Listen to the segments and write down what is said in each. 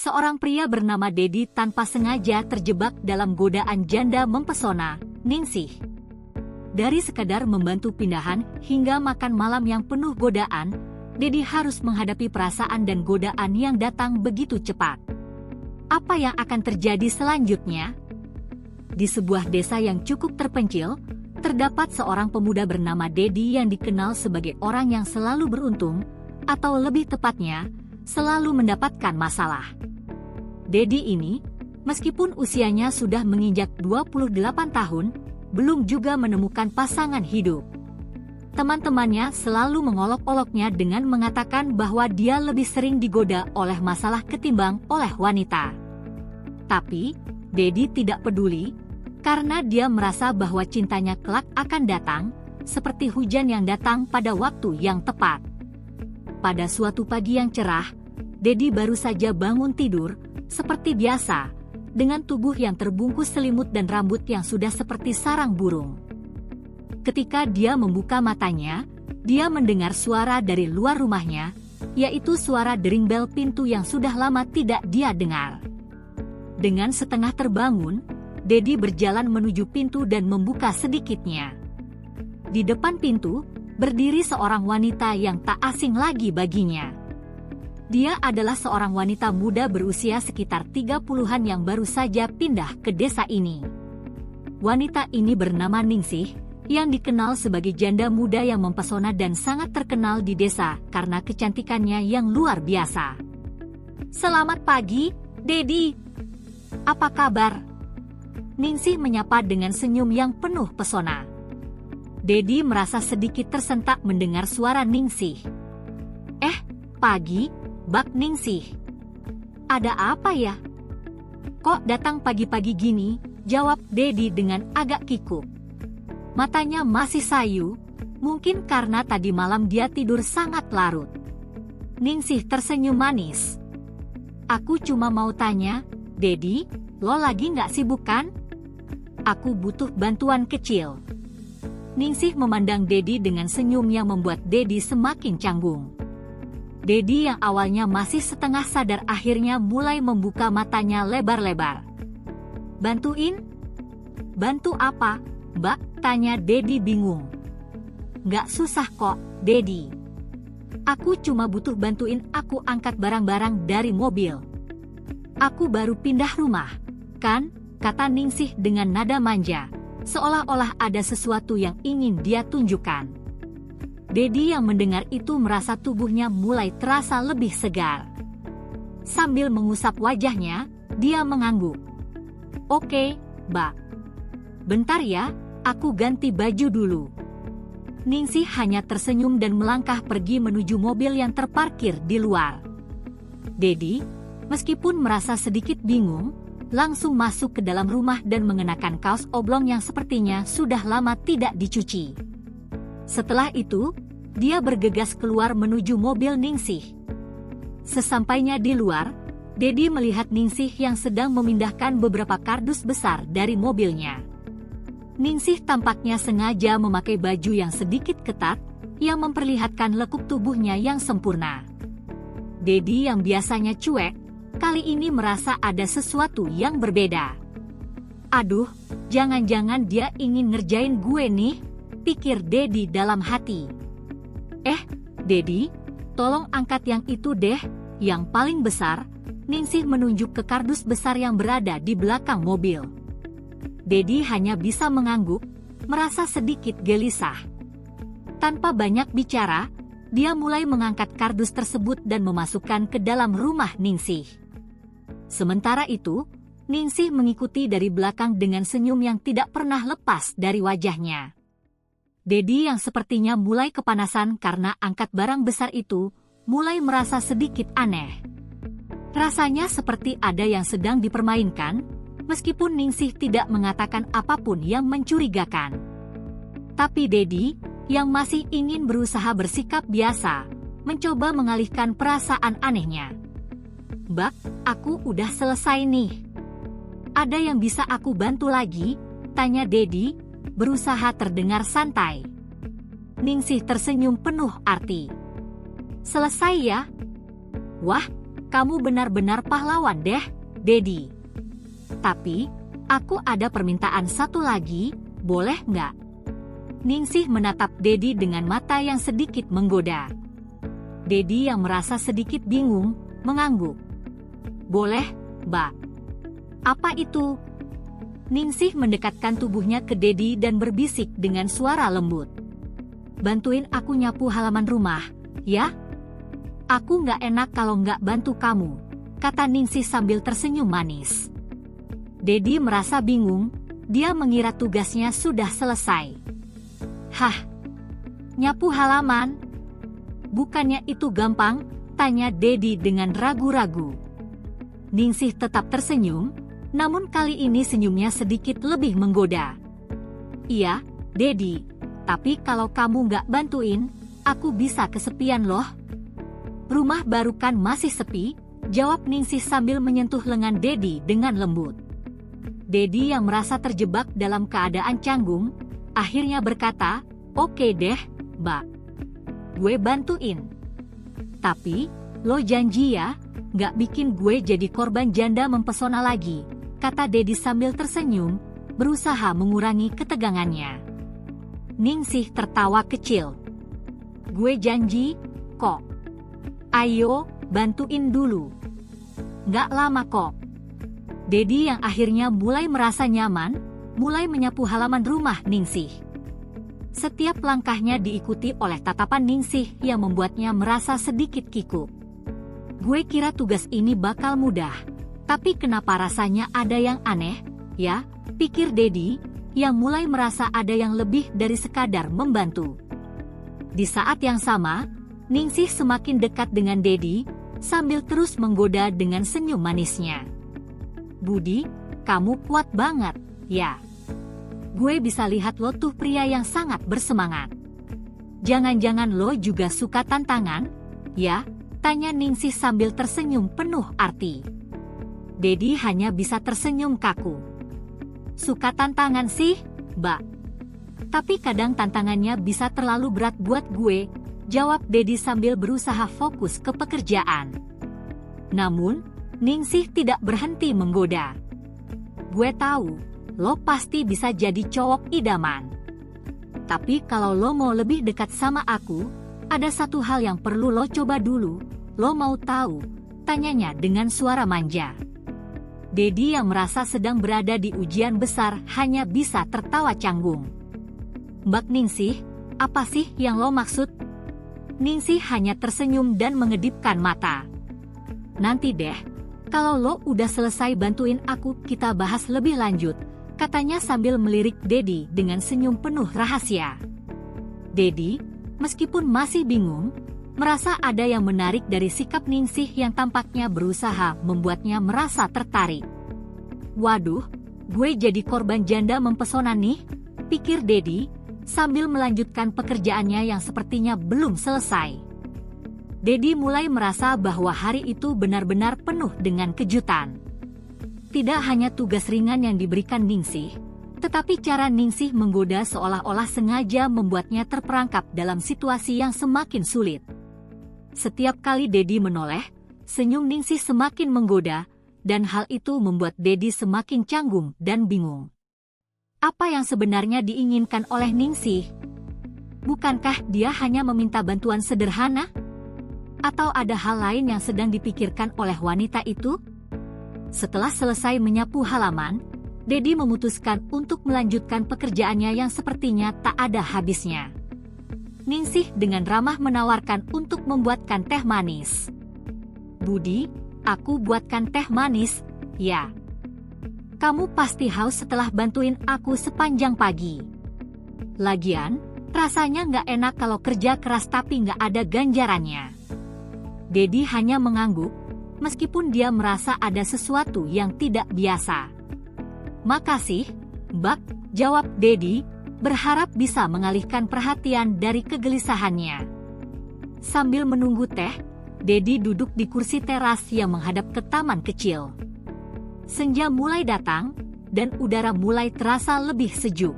Seorang pria bernama Dedi tanpa sengaja terjebak dalam godaan janda mempesona, Ningsih. Dari sekadar membantu pindahan hingga makan malam yang penuh godaan, Dedi harus menghadapi perasaan dan godaan yang datang begitu cepat. Apa yang akan terjadi selanjutnya? Di sebuah desa yang cukup terpencil, terdapat seorang pemuda bernama Dedi yang dikenal sebagai orang yang selalu beruntung, atau lebih tepatnya, selalu mendapatkan masalah. Dedi ini, meskipun usianya sudah menginjak 28 tahun, belum juga menemukan pasangan hidup. Teman-temannya selalu mengolok-oloknya dengan mengatakan bahwa dia lebih sering digoda oleh masalah ketimbang oleh wanita. Tapi, Dedi tidak peduli, karena dia merasa bahwa cintanya kelak akan datang, seperti hujan yang datang pada waktu yang tepat. Pada suatu pagi yang cerah, Dedi baru saja bangun tidur, seperti biasa, dengan tubuh yang terbungkus selimut dan rambut yang sudah seperti sarang burung. Ketika dia membuka matanya, dia mendengar suara dari luar rumahnya, yaitu suara dering bel pintu yang sudah lama tidak dia dengar. Dengan setengah terbangun, Dedi berjalan menuju pintu dan membuka sedikitnya. Di depan pintu, berdiri seorang wanita yang tak asing lagi baginya. Dia adalah seorang wanita muda berusia sekitar 30-an yang baru saja pindah ke desa ini. Wanita ini bernama Ningsih, yang dikenal sebagai janda muda yang mempesona dan sangat terkenal di desa karena kecantikannya yang luar biasa. "Selamat pagi, Dedi. Apa kabar?" Ningsih menyapa dengan senyum yang penuh pesona. Dedi merasa sedikit tersentak mendengar suara Ningsih. Pagi, Bak Ningsih. Ada apa ya? Kok datang pagi-pagi gini? Jawab Dedi dengan agak kikuk. Matanya masih sayu, mungkin karena tadi malam dia tidur sangat larut. Ningsih tersenyum manis. "Aku cuma mau tanya, Dedi, lo lagi nggak sibuk kan? Aku butuh bantuan kecil." Ningsih memandang Dedi dengan senyum yang membuat Dedi semakin canggung. Dedi yang awalnya masih setengah sadar akhirnya mulai membuka matanya lebar-lebar. "Bantuin? Bantu apa, Mbak?" tanya Dedi bingung. "Nggak susah kok, Dedi. Aku cuma butuh bantuin aku angkat barang-barang dari mobil. Aku baru pindah rumah, kan?" kata Ningsih dengan nada manja, seolah-olah ada sesuatu yang ingin dia tunjukkan. Dedi yang mendengar itu merasa tubuhnya mulai terasa lebih segar. Sambil mengusap wajahnya, dia mengangguk. "Oke, Mbak. Bentar ya, aku ganti baju dulu." Ningsih hanya tersenyum dan melangkah pergi menuju mobil yang terparkir di luar. Dedi, meskipun merasa sedikit bingung, langsung masuk ke dalam rumah dan mengenakan kaos oblong yang sepertinya sudah lama tidak dicuci. Setelah itu, dia bergegas keluar menuju mobil Ningsih. Sesampainya di luar, Dedi melihat Ningsih yang sedang memindahkan beberapa kardus besar dari mobilnya. Ningsih tampaknya sengaja memakai baju yang sedikit ketat, yang memperlihatkan lekuk tubuhnya yang sempurna. Dedi yang biasanya cuek, kali ini merasa ada sesuatu yang berbeda. "Aduh, jangan-jangan dia ingin ngerjain gue nih," pikir Dedi dalam hati. Dedi, tolong angkat yang itu deh, yang paling besar." Ningsih menunjuk ke kardus besar yang berada di belakang mobil. Dedi hanya bisa mengangguk, merasa sedikit gelisah. Tanpa banyak bicara, dia mulai mengangkat kardus tersebut dan memasukkan ke dalam rumah Ningsih. Sementara itu, Ningsih mengikuti dari belakang dengan senyum yang tidak pernah lepas dari wajahnya. Dedi yang sepertinya mulai kepanasan karena angkat barang besar itu, mulai merasa sedikit aneh. Rasanya seperti ada yang sedang dipermainkan, meskipun Ningsih tidak mengatakan apapun yang mencurigakan. Tapi Dedi, yang masih ingin berusaha bersikap biasa, mencoba mengalihkan perasaan anehnya. "Mbak, aku udah selesai nih. Ada yang bisa aku bantu lagi?" tanya Dedi, berusaha terdengar santai. Ningsih tersenyum penuh arti. "Selesai ya? Wah, Kamu benar-benar pahlawan deh, Dedi. Tapi, aku ada permintaan satu lagi, boleh nggak? Ningsih menatap Dedi dengan mata yang sedikit menggoda. Dedi yang merasa sedikit bingung, mengangguk. Boleh, Mbak. Apa itu? Ningsih mendekatkan tubuhnya ke Dedi dan berbisik dengan suara lembut. Bantuin aku nyapu halaman rumah, ya? Aku nggak enak kalau nggak bantu kamu, kata Ningsih sambil tersenyum manis. Dedi merasa bingung, dia mengira tugasnya sudah selesai. Hah? Nyapu halaman? Bukannya itu gampang? Tanya Dedi dengan ragu-ragu. Ningsih tetap tersenyum, namun kali ini senyumnya sedikit lebih menggoda. Iya, Dedi, tapi kalau kamu nggak bantuin, aku bisa kesepian loh. Rumah baru kan masih sepi, jawab Ningsih sambil menyentuh lengan Dedi dengan lembut. Dedi yang merasa terjebak dalam keadaan canggung, akhirnya berkata, oke deh, Mbak. Gue bantuin. Tapi, lo janji ya, nggak bikin gue jadi korban janda mempesona lagi, kata Dedi sambil tersenyum, berusaha mengurangi ketegangannya. Ningsih tertawa kecil. Gue janji, kok. Ayo, bantuin dulu. Nggak lama kok. Dedi yang akhirnya mulai merasa nyaman, mulai menyapu halaman rumah Ningsih. Setiap langkahnya diikuti oleh tatapan Ningsih yang membuatnya merasa sedikit kikuk. Gue kira tugas ini bakal mudah, tapi kenapa rasanya ada yang aneh, ya? Pikir Dedi, yang mulai merasa ada yang lebih dari sekadar membantu. Di saat yang sama, Ningsih semakin dekat dengan Dedi, sambil terus menggoda dengan senyum manisnya. Budi, kamu kuat banget, ya? Gue bisa lihat lo tuh pria yang sangat bersemangat. Jangan-jangan lo juga suka tantangan, ya? Tanya Ningsih sambil tersenyum penuh arti. Dedi hanya bisa tersenyum kaku. Suka tantangan sih, Mbak. Tapi kadang tantangannya bisa terlalu berat buat gue, jawab Dedi sambil berusaha fokus ke pekerjaan. Namun, Ningsih tidak berhenti menggoda. Gue tahu, lo pasti bisa jadi cowok idaman. Tapi kalau lo mau lebih dekat sama aku, ada satu hal yang perlu lo coba dulu. Lo mau tahu? Tanyanya dengan suara manja. Dedi yang merasa sedang berada di ujian besar hanya bisa tertawa canggung. Mbak Ningsih, apa sih yang lo maksud? Ningsih hanya tersenyum dan mengedipkan mata. Nanti deh, kalau lo udah selesai bantuin aku kita bahas lebih lanjut, katanya sambil melirik Dedi dengan senyum penuh rahasia. Dedi, meskipun masih bingung, merasa ada yang menarik dari sikap Ningsih yang tampaknya berusaha membuatnya merasa tertarik. Waduh, gue jadi korban janda mempesona nih, pikir Dedi, sambil melanjutkan pekerjaannya yang sepertinya belum selesai. Dedi mulai merasa bahwa hari itu benar-benar penuh dengan kejutan. Tidak hanya tugas ringan yang diberikan Ningsih, tetapi cara Ningsih menggoda seolah-olah sengaja membuatnya terperangkap dalam situasi yang semakin sulit. Setiap kali Dedi menoleh, senyum Ningsih semakin menggoda, dan hal itu membuat Dedi semakin canggung dan bingung. Apa yang sebenarnya diinginkan oleh Ningsih? Bukankah dia hanya meminta bantuan sederhana? Atau ada hal lain yang sedang dipikirkan oleh wanita itu? Setelah selesai menyapu halaman, Dedi memutuskan untuk melanjutkan pekerjaannya yang sepertinya tak ada habisnya. Ningsih dengan ramah menawarkan untuk membuatkan teh manis. Budi, aku buatkan teh manis, ya. Kamu pasti haus setelah bantuin aku sepanjang pagi. Lagian, rasanya nggak enak kalau kerja keras tapi nggak ada ganjarannya. Dedi hanya mengangguk, meskipun dia merasa ada sesuatu yang tidak biasa. Makasih, Mbak, jawab Dedi, berharap bisa mengalihkan perhatian dari kegelisahannya. Sambil menunggu teh, Dedi duduk di kursi teras yang menghadap ke taman kecil. Senja mulai datang, dan udara mulai terasa lebih sejuk.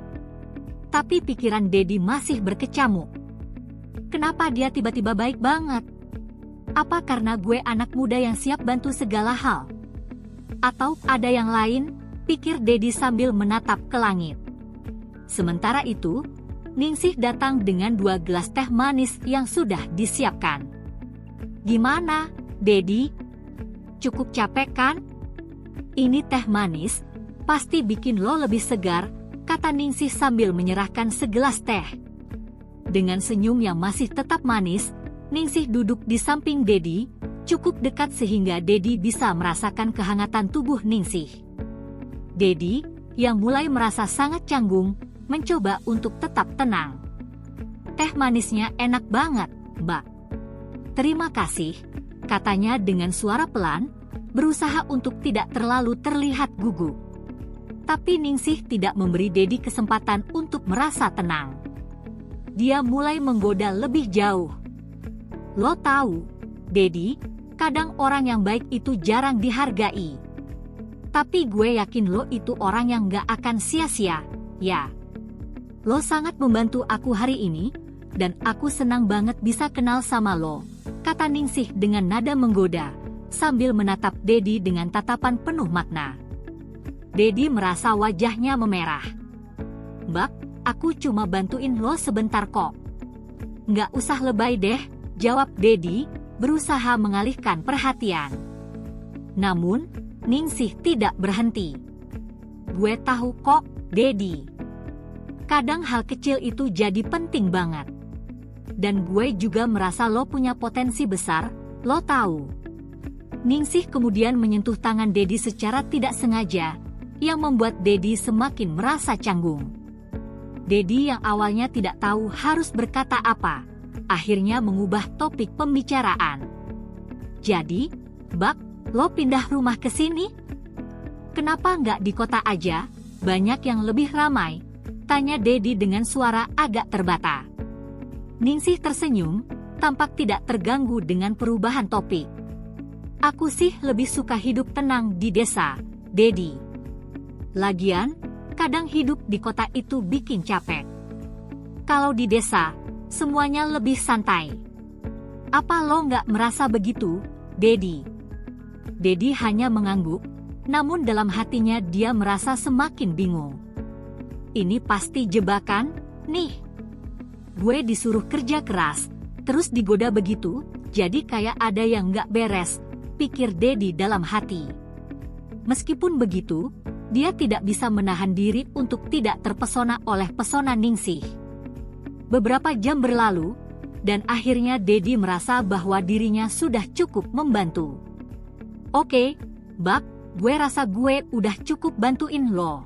Tapi pikiran Dedi masih berkecamuk. Kenapa dia tiba-tiba baik banget? Apa karena gue anak muda yang siap bantu segala hal? Atau ada yang lain? Pikir Dedi sambil menatap ke langit. Sementara itu, Ningsih datang dengan 2 gelas teh manis yang sudah disiapkan. Gimana, Dedi? Cukup capek kan? Ini teh manis, pasti bikin lo lebih segar, kata Ningsih sambil menyerahkan segelas teh. Dengan senyum yang masih tetap manis, Ningsih duduk di samping Dedi, cukup dekat sehingga Dedi bisa merasakan kehangatan tubuh Ningsih. Dedi, yang mulai merasa sangat canggung, mencoba untuk tetap tenang. Teh manisnya enak banget, Mbak. Terima kasih, katanya dengan suara pelan, berusaha untuk tidak terlalu terlihat gugup. Tapi Ningsih tidak memberi Dedi kesempatan untuk merasa tenang. Dia mulai menggoda lebih jauh. Lo tahu, Dedi, kadang orang yang baik itu jarang dihargai. Tapi gue yakin lo itu orang yang gak akan sia-sia, ya. Lo sangat membantu aku hari ini, dan aku senang banget bisa kenal sama lo, kata Ningsih dengan nada menggoda, sambil menatap Dedi dengan tatapan penuh makna. Dedi merasa wajahnya memerah. Mbak, aku cuma bantuin lo sebentar kok. Nggak usah lebay deh, jawab Dedi, berusaha mengalihkan perhatian. Namun, Ningsih tidak berhenti. Gue tahu kok, Dedi. Kadang hal kecil itu jadi penting banget. Dan gue juga merasa lo punya potensi besar, lo tahu. Ningsih kemudian menyentuh tangan Dedi secara tidak sengaja, yang membuat Dedi semakin merasa canggung. Dedi yang awalnya tidak tahu harus berkata apa, akhirnya mengubah topik pembicaraan. Jadi, Bak, lo pindah rumah ke sini? Kenapa nggak di kota aja? Banyak yang lebih ramai, tanya Dedi dengan suara agak terbata. Ningsih tersenyum, tampak tidak terganggu dengan perubahan topik. Aku sih lebih suka hidup tenang di desa, Dedi. Lagian, kadang hidup di kota itu bikin capek. Kalau di desa, semuanya lebih santai. Apa lo nggak merasa begitu, Dedi? Dedi hanya mengangguk, namun dalam hatinya dia merasa semakin bingung. Ini pasti jebakan, nih. Gue disuruh kerja keras, terus digoda begitu, jadi kayak ada yang nggak beres, pikir Dedi dalam hati. Meskipun begitu, dia tidak bisa menahan diri untuk tidak terpesona oleh pesona Ningsih. Beberapa jam berlalu, dan akhirnya Dedi merasa bahwa dirinya sudah cukup membantu. Oke, Bak, gue rasa gue udah cukup bantuin lo.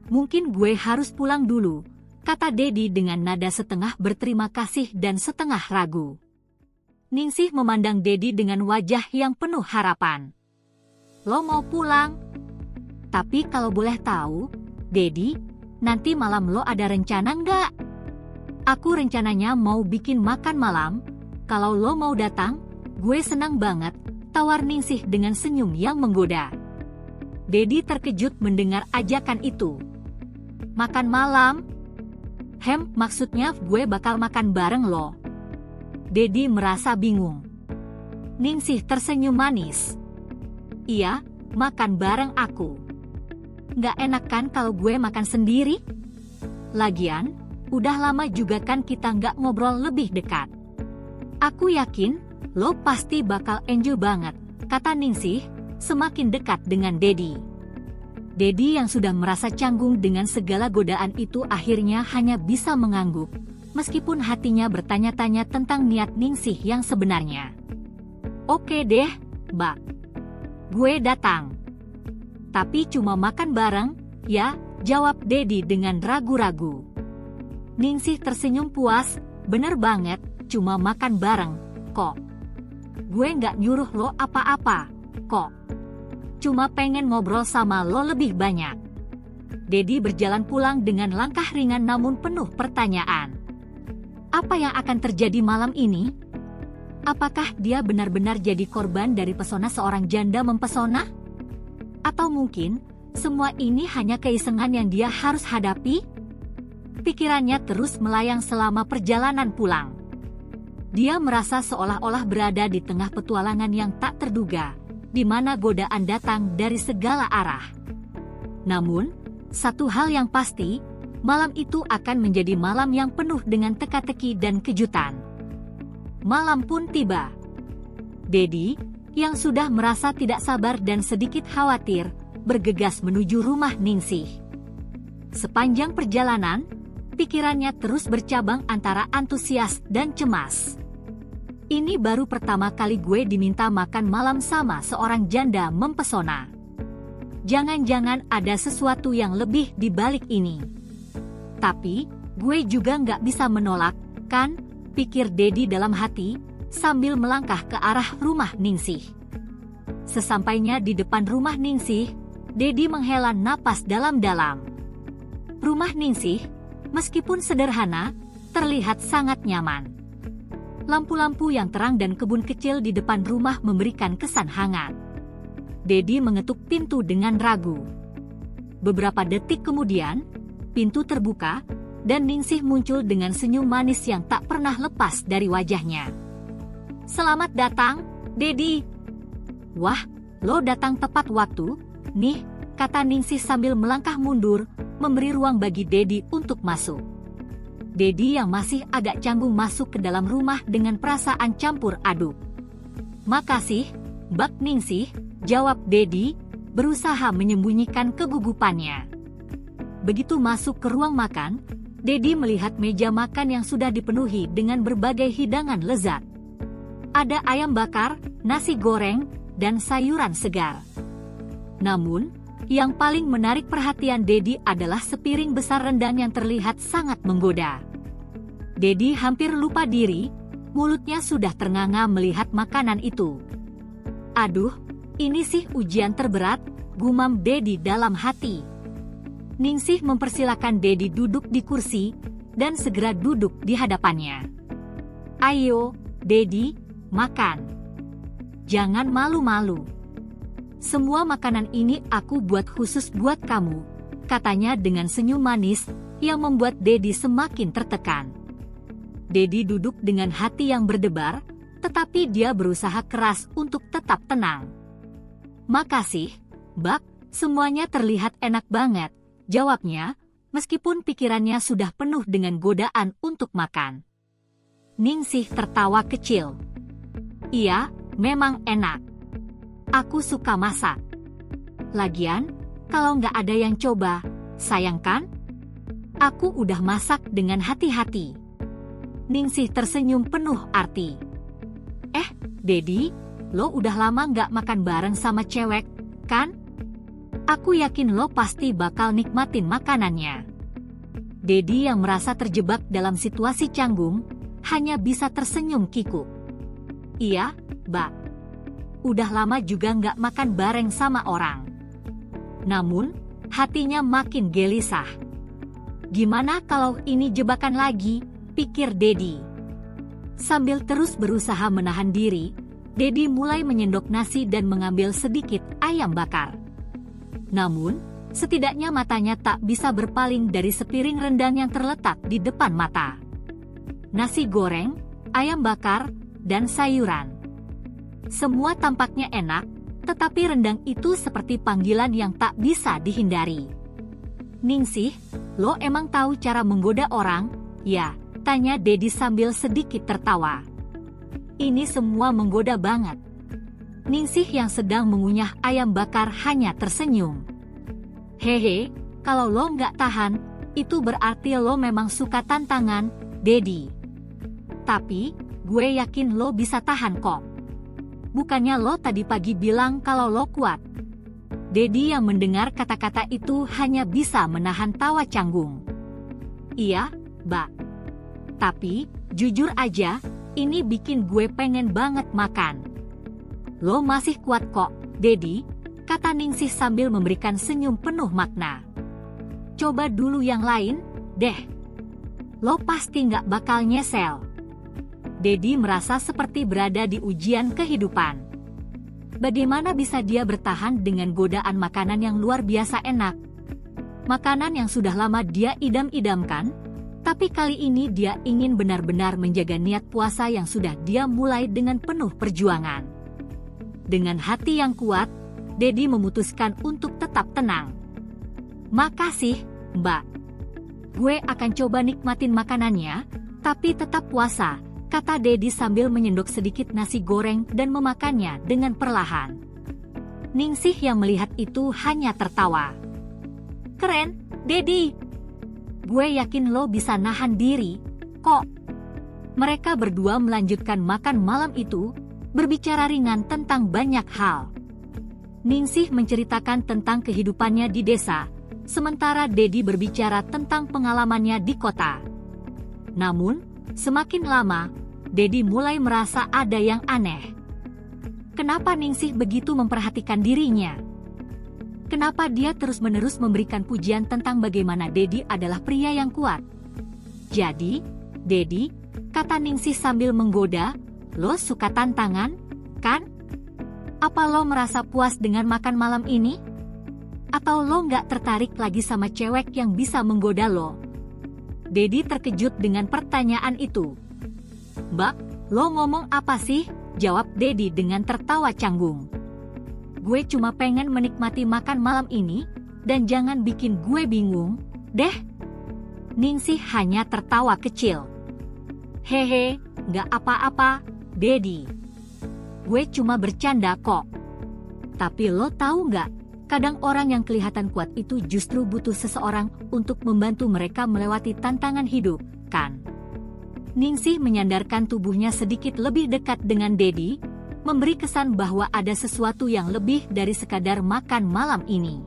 Mungkin gue harus pulang dulu, kata Dedi dengan nada setengah berterima kasih dan setengah ragu. Ningsih memandang Dedi dengan wajah yang penuh harapan. Lo mau pulang? Tapi kalau boleh tahu, Dedi, nanti malam lo ada rencana nggak? Aku rencananya mau bikin makan malam, kalau lo mau datang, gue senang banget, tawar Ningsih dengan senyum yang menggoda. Dedi terkejut mendengar ajakan itu. Makan malam? Maksudnya gue bakal makan bareng lo. Dedi merasa bingung. Ningsih tersenyum manis. Iya, makan bareng aku. Nggak enak kan kalau gue makan sendiri? Lagian, udah lama juga kan kita nggak ngobrol lebih dekat. Aku yakin, lo pasti bakal enjoy banget, kata Ningsih, semakin dekat dengan Dedi. Dedi yang sudah merasa canggung dengan segala godaan itu akhirnya hanya bisa mengangguk, meskipun hatinya bertanya-tanya tentang niat Ningsih yang sebenarnya. Oke deh, Mbak. Gue datang. Tapi cuma makan bareng, ya, jawab Dedi dengan ragu-ragu. Ningsih tersenyum puas, bener banget, cuma makan bareng, kok. Gue nggak nyuruh lo apa-apa, kok. Cuma pengen ngobrol sama lo lebih banyak. Dedi berjalan pulang dengan langkah ringan namun penuh pertanyaan. Apa yang akan terjadi malam ini? Apakah dia benar-benar jadi korban dari pesona seorang janda mempesona? Atau mungkin, semua ini hanya keisengan yang dia harus hadapi? Pikirannya terus melayang selama perjalanan pulang. Dia merasa seolah-olah berada di tengah petualangan yang tak terduga, di mana godaan datang dari segala arah. Namun, satu hal yang pasti, malam itu akan menjadi malam yang penuh dengan teka-teki dan kejutan. Malam pun tiba. Dedi, yang sudah merasa tidak sabar dan sedikit khawatir, bergegas menuju rumah Ningsih. Sepanjang perjalanan, pikirannya terus bercabang antara antusias dan cemas. Ini baru pertama kali gue diminta makan malam sama seorang janda mempesona. Jangan-jangan ada sesuatu yang lebih di balik ini. Tapi, gue juga nggak bisa menolak, kan? Pikir Dedi dalam hati, sambil melangkah ke arah rumah Ningsih. Sesampainya di depan rumah Ningsih, Dedi menghela napas dalam-dalam. Rumah Ningsih, meskipun sederhana, terlihat sangat nyaman. Lampu-lampu yang terang dan kebun kecil di depan rumah memberikan kesan hangat. Dedi mengetuk pintu dengan ragu. Beberapa detik kemudian, pintu terbuka, dan Ningsih muncul dengan senyum manis yang tak pernah lepas dari wajahnya. "Selamat datang, Dedi." "Wah, lo datang tepat waktu, nih," kata Ningsih sambil melangkah mundur, memberi ruang bagi Dedi untuk masuk. Dedi yang masih agak canggung masuk ke dalam rumah dengan perasaan campur aduk. "Makasih, Mbak Ningsih," jawab Dedi, berusaha menyembunyikan kegugupannya. Begitu masuk ke ruang makan, Dedi melihat meja makan yang sudah dipenuhi dengan berbagai hidangan lezat. Ada ayam bakar, nasi goreng, dan sayuran segar. Namun, yang paling menarik perhatian Dedi adalah sepiring besar rendang yang terlihat sangat menggoda. Dedi hampir lupa diri, mulutnya sudah ternganga melihat makanan itu. "Aduh, ini sih ujian terberat," gumam Dedi dalam hati. Ningsih mempersilakan Dedi duduk di kursi, dan segera duduk di hadapannya. "Ayo, Dedi, makan. Jangan malu-malu. Semua makanan ini aku buat khusus buat kamu," katanya dengan senyum manis yang membuat Dedi semakin tertekan. Dedi duduk dengan hati yang berdebar, tetapi dia berusaha keras untuk tetap tenang. "Makasih, Mbak, semuanya terlihat enak banget," jawabnya, meskipun pikirannya sudah penuh dengan godaan untuk makan. Ningsih tertawa kecil. "Iya, memang enak. Aku suka masak. Lagian, kalau nggak ada yang coba, sayang kan? Aku udah masak dengan hati-hati." Ningsih tersenyum penuh arti. Dedi, lo udah lama nggak makan bareng sama cewek, kan? Aku yakin lo pasti bakal nikmatin makanannya." Dedi yang merasa terjebak dalam situasi canggung, hanya bisa tersenyum kikuk. "Iya, Mbak. Udah lama juga nggak makan bareng sama orang." Namun, hatinya makin gelisah. "Gimana kalau ini jebakan lagi?" pikir Dedi. Sambil terus berusaha menahan diri, Dedi mulai menyendok nasi dan mengambil sedikit ayam bakar. Namun, setidaknya matanya tak bisa berpaling dari sepiring rendang yang terletak di depan mata. Nasi goreng, ayam bakar, dan sayuran. Semua tampaknya enak, tetapi rendang itu seperti panggilan yang tak bisa dihindari. "Ningsih, lo emang tahu cara menggoda orang, ya?" tanya Dedi sambil sedikit tertawa. "Ini semua menggoda banget." Ningsih yang sedang mengunyah ayam bakar hanya tersenyum. "Hehe, kalau lo nggak tahan, itu berarti lo memang suka tantangan, Dedi. Tapi, gue yakin lo bisa tahan kok. Bukannya lo tadi pagi bilang kalau lo kuat?" Dedi yang mendengar kata-kata itu hanya bisa menahan tawa canggung. "Iya, Mbak. Tapi, jujur aja, ini bikin gue pengen banget makan." "Lo masih kuat kok, Dedi," kata Ningsih sambil memberikan senyum penuh makna. "Coba dulu yang lain, deh. Lo pasti nggak bakal nyesel." Dedi merasa seperti berada di ujian kehidupan. Bagaimana bisa dia bertahan dengan godaan makanan yang luar biasa enak? Makanan yang sudah lama dia idam-idamkan, Tapi kali ini dia ingin benar-benar menjaga niat puasa yang sudah dia mulai dengan penuh perjuangan. Dengan hati yang kuat, Dedi memutuskan untuk tetap tenang. "Makasih, Mbak. Gue akan coba nikmatin makanannya, tapi tetap puasa," kata Dedi sambil menyendok sedikit nasi goreng dan memakannya dengan perlahan. Ningsih yang melihat itu hanya tertawa. "Keren, Dedi. Gue yakin lo bisa nahan diri, kok." Mereka berdua melanjutkan makan malam itu, berbicara ringan tentang banyak hal. Ningsih menceritakan tentang kehidupannya di desa, sementara Dedi berbicara tentang pengalamannya di kota. Namun, semakin lama, Dedi mulai merasa ada yang aneh. Kenapa Ningsih begitu memperhatikan dirinya? Kenapa dia terus-menerus memberikan pujian tentang bagaimana Dedi adalah pria yang kuat? "Jadi, Dedi," kata Ningsih sambil menggoda, "lo suka tantangan, kan? Apa lo merasa puas dengan makan malam ini? Atau lo nggak tertarik lagi sama cewek yang bisa menggoda lo?" Dedi terkejut dengan pertanyaan itu. "Mbak, lo ngomong apa sih?" jawab Dedi dengan tertawa canggung. "Gue cuma pengen menikmati makan malam ini, dan jangan bikin gue bingung, deh." Ningsih hanya tertawa kecil. "Hehe, nggak apa-apa, Dedi. Gue cuma bercanda kok. Tapi lo tahu nggak, kadang orang yang kelihatan kuat itu justru butuh seseorang untuk membantu mereka melewati tantangan hidup, kan?" Ningsih menyandarkan tubuhnya sedikit lebih dekat dengan Dedi, memberi kesan bahwa ada sesuatu yang lebih dari sekadar makan malam ini.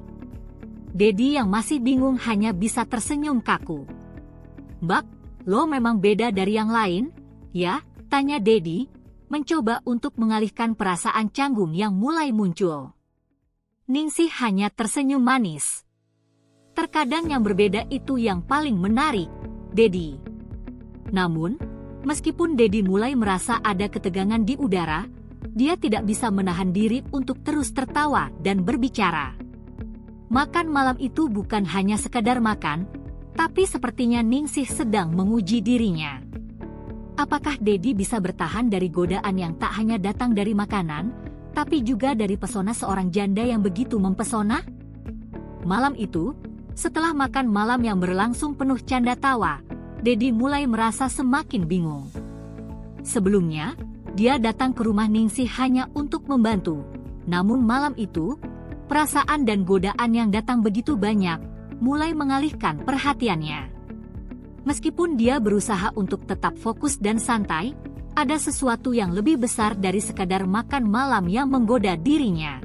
Dedi yang masih bingung hanya bisa tersenyum kaku. "Mbak, lo memang beda dari yang lain, ya?" tanya Dedi, mencoba untuk mengalihkan perasaan canggung yang mulai muncul. Ningsih hanya tersenyum manis. "Terkadang yang berbeda itu yang paling menarik, Dedi." Namun, meskipun Dedi mulai merasa ada ketegangan di udara, dia tidak bisa menahan diri untuk terus tertawa dan berbicara. Makan malam itu bukan hanya sekadar makan, tapi sepertinya Ningsih sedang menguji dirinya. Apakah Dedi bisa bertahan dari godaan yang tak hanya datang dari makanan, tapi juga dari pesona seorang janda yang begitu mempesona? Malam itu, setelah makan malam yang berlangsung penuh canda tawa, Dedi mulai merasa semakin bingung. Sebelumnya, dia datang ke rumah Ningsih hanya untuk membantu. Namun malam itu, perasaan dan godaan yang datang begitu banyak, mulai mengalihkan perhatiannya. Meskipun dia berusaha untuk tetap fokus dan santai, ada sesuatu yang lebih besar dari sekadar makan malam yang menggoda dirinya.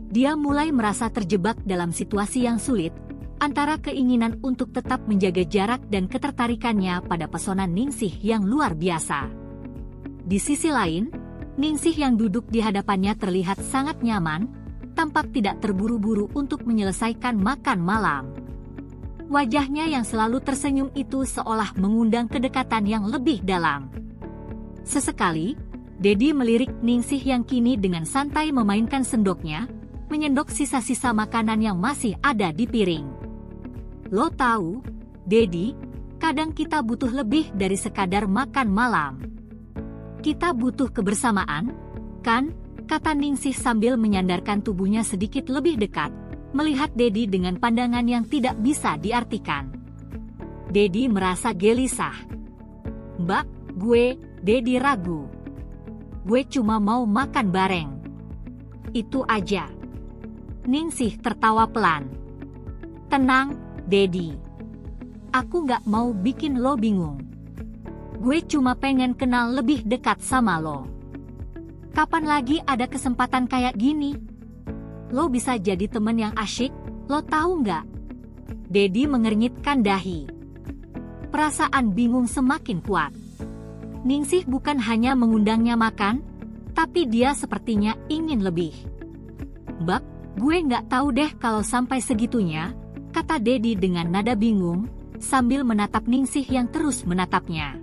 Dia mulai merasa terjebak dalam situasi yang sulit, antara keinginan untuk tetap menjaga jarak dan ketertarikannya pada pesona Ningsih yang luar biasa. Di sisi lain, Ningsih yang duduk di hadapannya terlihat sangat nyaman, tampak tidak terburu-buru untuk menyelesaikan makan malam. Wajahnya yang selalu tersenyum itu seolah mengundang kedekatan yang lebih dalam. Sesekali, Dedi melirik Ningsih yang kini dengan santai memainkan sendoknya, menyendok sisa-sisa makanan yang masih ada di piring. "Lo tahu, Dedi, kadang kita butuh lebih dari sekadar makan malam. Kita butuh kebersamaan, kan?" kata Ningsih sambil menyandarkan tubuhnya sedikit lebih dekat, melihat Dedi dengan pandangan yang tidak bisa diartikan. Dedi merasa gelisah. "Mbak, Dedi ragu. Gue cuma mau makan bareng. Itu aja." Ningsih tertawa pelan. "Tenang, Dedi. Aku nggak mau bikin lo bingung. Gue cuma pengen kenal lebih dekat sama lo. Kapan lagi ada kesempatan kayak gini? Lo bisa jadi temen yang asyik, lo tahu nggak?" Dedi mengernyitkan dahi. Perasaan bingung semakin kuat. Ningsih bukan hanya mengundangnya makan, tapi dia sepertinya ingin lebih. "Mbak, gue nggak tahu deh kalau sampai segitunya," kata Dedi dengan nada bingung, sambil menatap Ningsih yang terus menatapnya.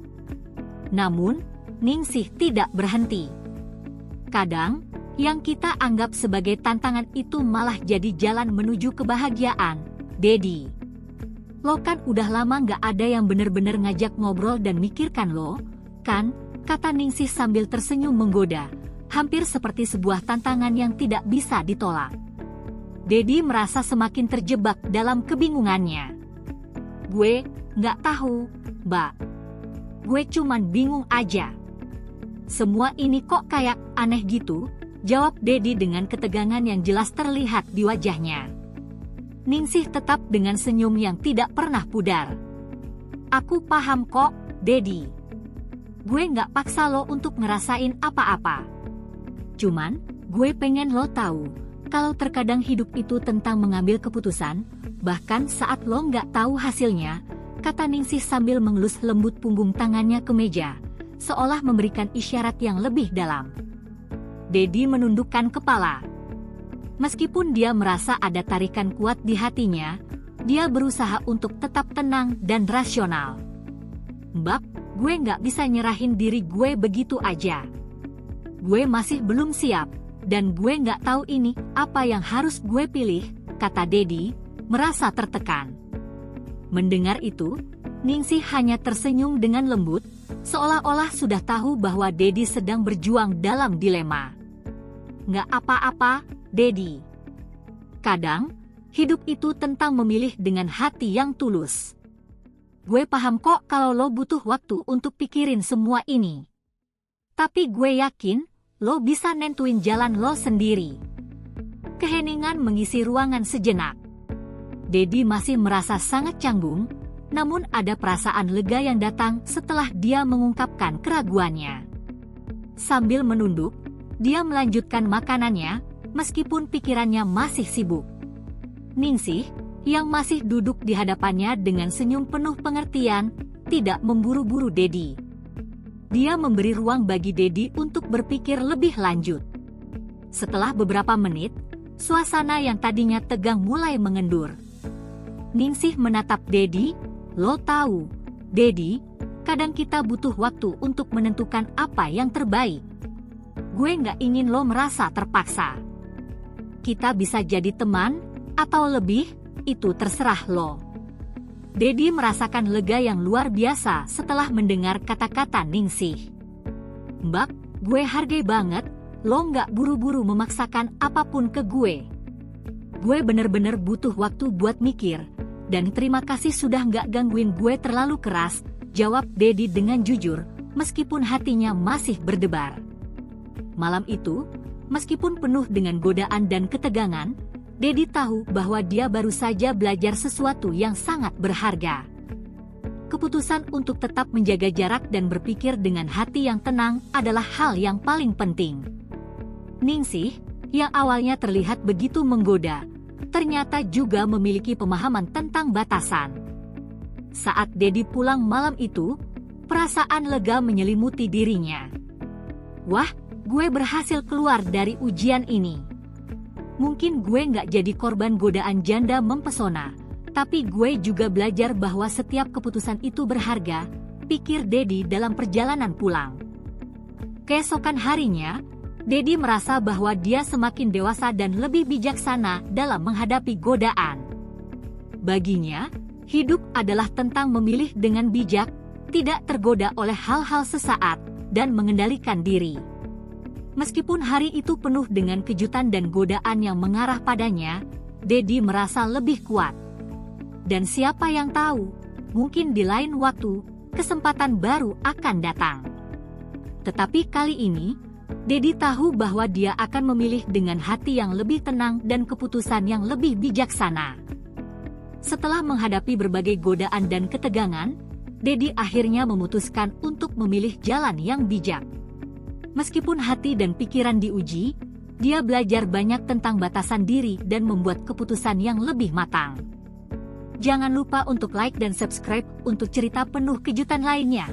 Namun, Ningsih tidak berhenti. "Kadang, yang kita anggap sebagai tantangan itu malah jadi jalan menuju kebahagiaan, Dedi. Lo kan udah lama nggak ada yang bener-bener ngajak ngobrol dan mikirkan lo, kan? Kata Ningsih sambil tersenyum menggoda, hampir seperti sebuah tantangan yang tidak bisa ditolak. Dedi merasa semakin terjebak dalam kebingungannya. Gue nggak tahu, Mbak. Gue cuman bingung aja. Semua ini kok kayak aneh gitu, jawab Dedi dengan ketegangan yang jelas terlihat di wajahnya. Ningsih tetap dengan senyum yang tidak pernah pudar. Aku paham kok, Dedi. Gue nggak paksa lo untuk ngerasain apa-apa. Cuman, gue pengen lo tahu, kalau terkadang hidup itu tentang mengambil keputusan, bahkan saat lo nggak tahu hasilnya, kata Ningsih sambil mengelus lembut punggung tangannya ke meja, seolah memberikan isyarat yang lebih dalam. Dedi menundukkan kepala. Meskipun dia merasa ada tarikan kuat di hatinya, dia berusaha untuk tetap tenang dan rasional. Mbak, gue nggak bisa nyerahin diri gue begitu aja. Gue masih belum siap, dan gue nggak tahu ini apa yang harus gue pilih, kata Dedi, merasa tertekan. Mendengar itu, Ningsih hanya tersenyum dengan lembut, seolah-olah sudah tahu bahwa Dedi sedang berjuang dalam dilema. Nggak apa-apa, Dedi. Kadang, hidup itu tentang memilih dengan hati yang tulus. Gue paham kok kalau lo butuh waktu untuk pikirin semua ini. Tapi gue yakin, lo bisa nentuin jalan lo sendiri. Keheningan mengisi ruangan sejenak. Dedi masih merasa sangat canggung, namun ada perasaan lega yang datang setelah dia mengungkapkan keraguannya. Sambil menunduk, dia melanjutkan makanannya, meskipun pikirannya masih sibuk. Ningsih, yang masih duduk di hadapannya dengan senyum penuh pengertian, tidak memburu-buru Dedi. Dia memberi ruang bagi Dedi untuk berpikir lebih lanjut. Setelah beberapa menit, suasana yang tadinya tegang mulai mengendur. Ningsih menatap Dedi, lo tahu, Dedi, kadang kita butuh waktu untuk menentukan apa yang terbaik. Gue nggak ingin lo merasa terpaksa. Kita bisa jadi teman, atau lebih, itu terserah lo. Dedi merasakan lega yang luar biasa setelah mendengar kata-kata Ningsih. Mbak, gue hargai banget, lo nggak buru-buru memaksakan apapun ke gue. Gue bener-bener butuh waktu buat mikir, dan terima kasih sudah nggak gangguin gue terlalu keras, jawab Dedi dengan jujur, meskipun hatinya masih berdebar. Malam itu, meskipun penuh dengan godaan dan ketegangan, Dedi tahu bahwa dia baru saja belajar sesuatu yang sangat berharga. Keputusan untuk tetap menjaga jarak dan berpikir dengan hati yang tenang adalah hal yang paling penting. Ningsih, yang awalnya terlihat begitu menggoda, ternyata juga memiliki pemahaman tentang batasan. Saat Dedi pulang malam itu, perasaan lega menyelimuti dirinya. Wah, gue berhasil keluar dari ujian ini. Mungkin gue nggak jadi korban godaan janda mempesona, tapi gue juga belajar bahwa setiap keputusan itu berharga, pikir Dedi dalam perjalanan pulang. Keesokan harinya, Dedi merasa bahwa dia semakin dewasa dan lebih bijaksana dalam menghadapi godaan. Baginya, hidup adalah tentang memilih dengan bijak, tidak tergoda oleh hal-hal sesaat, dan mengendalikan diri. Meskipun hari itu penuh dengan kejutan dan godaan yang mengarah padanya, Dedi merasa lebih kuat. Dan siapa yang tahu, mungkin di lain waktu, kesempatan baru akan datang. Tetapi kali ini, Dedi tahu bahwa dia akan memilih dengan hati yang lebih tenang dan keputusan yang lebih bijaksana. Setelah menghadapi berbagai godaan dan ketegangan, Dedi akhirnya memutuskan untuk memilih jalan yang bijak. Meskipun hati dan pikiran diuji, dia belajar banyak tentang batasan diri dan membuat keputusan yang lebih matang. Jangan lupa untuk like dan subscribe untuk cerita penuh kejutan lainnya.